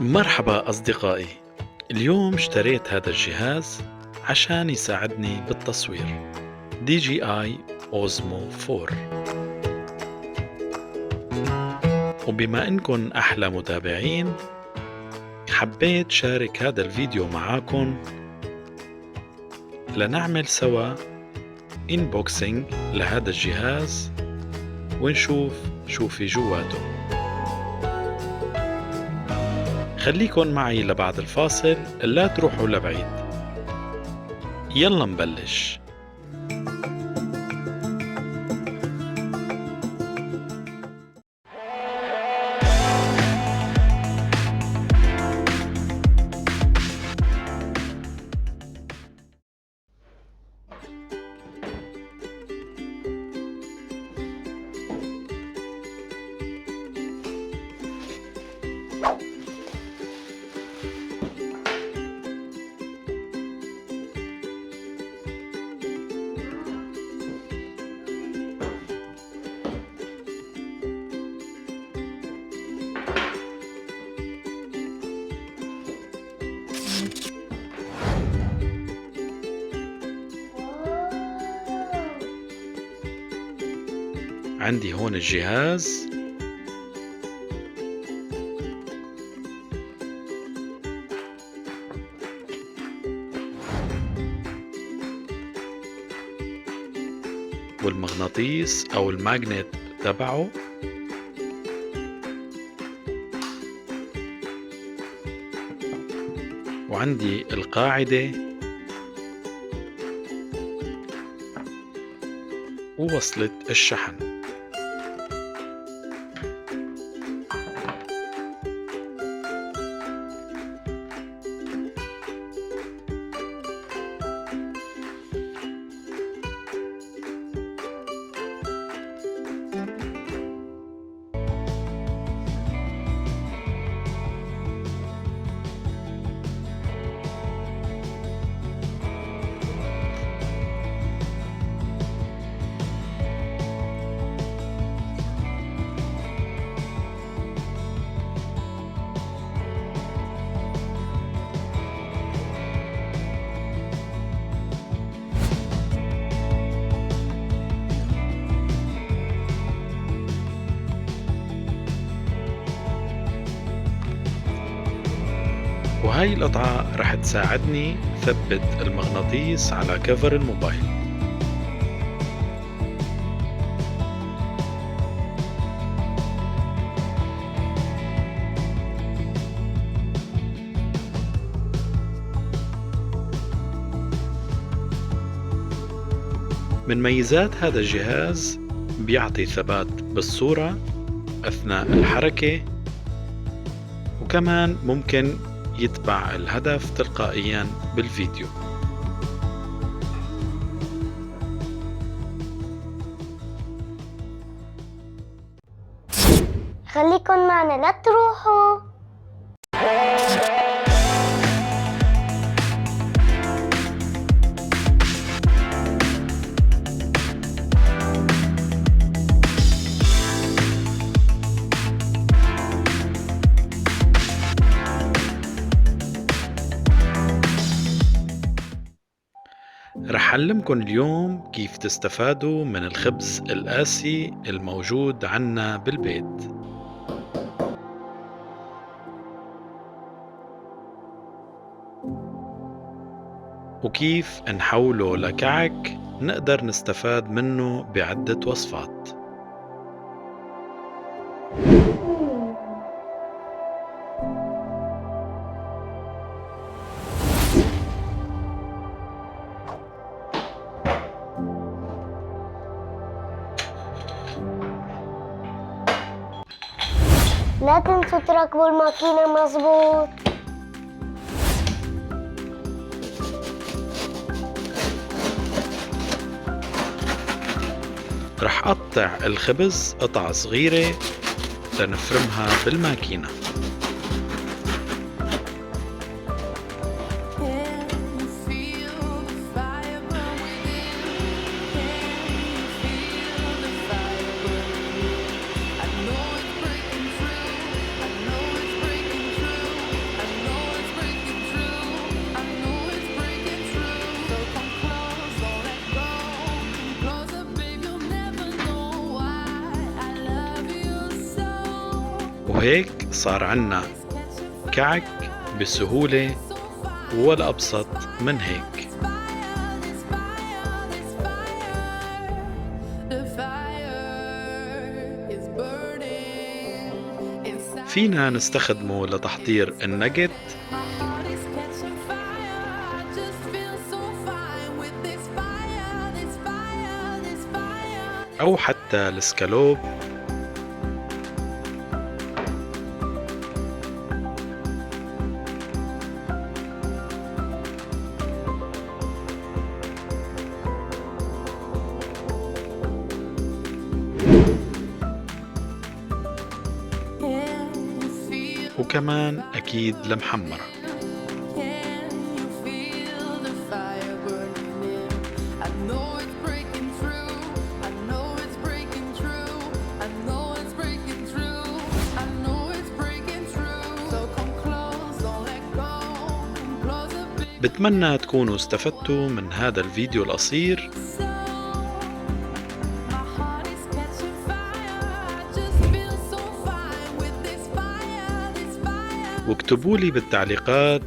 مرحبا أصدقائي. اليوم اشتريت هذا الجهاز عشان يساعدني بالتصوير DJI Osmo 4. وبما إنكم أحلى متابعين حبيت شارك هذا الفيديو معاكم لنعمل سوا انبوكسينج لهذا الجهاز ونشوف شو في جواته. خليكن معي لبعد الفاصل، لا تروحوا لبعيد. يلا نبلش. عندي هون الجهاز والمغناطيس أو الماجنت تبعه، وعندي القاعدة ووصلة الشحن. وهاي القطعة رح تساعدني ثبت المغناطيس على كفر الموبايل. من ميزات هذا الجهاز بيعطي ثبات بالصورة أثناء الحركة، وكمان ممكن يتبع الهدف تلقائيا بالفيديو. خليكن معنا لا تروحوا. رح أعلمكن اليوم كيف تستفادوا من الخبز القاسي الموجود عنا بالبيت. وكيف نحوله لكعك نقدر نستفاد منه بعدة وصفات. لا تنسوا تركبوا الماكينة مظبوط. رح أقطع الخبز قطع صغيرة لنفرمها بالماكينة. وهيك صار عنا كعك بسهولة، ولا أبسط من هيك. فينا نستخدمه لتحضير النجت أو حتى السكالوب، وكمان أكيد المحمرة. بتمنى تكونوا استفدتوا من هذا الفيديو القصير، واكتبوا لي بالتعليقات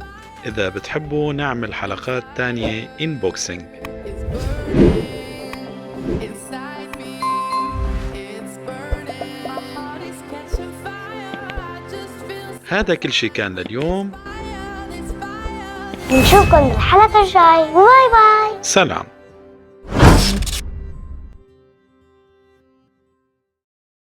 إذا بتحبوا نعمل حلقات تانية انبوكسينج. هذا كل شي كان لليوم، نشوفكم بالحلقة الجاي. باي باي. سلام.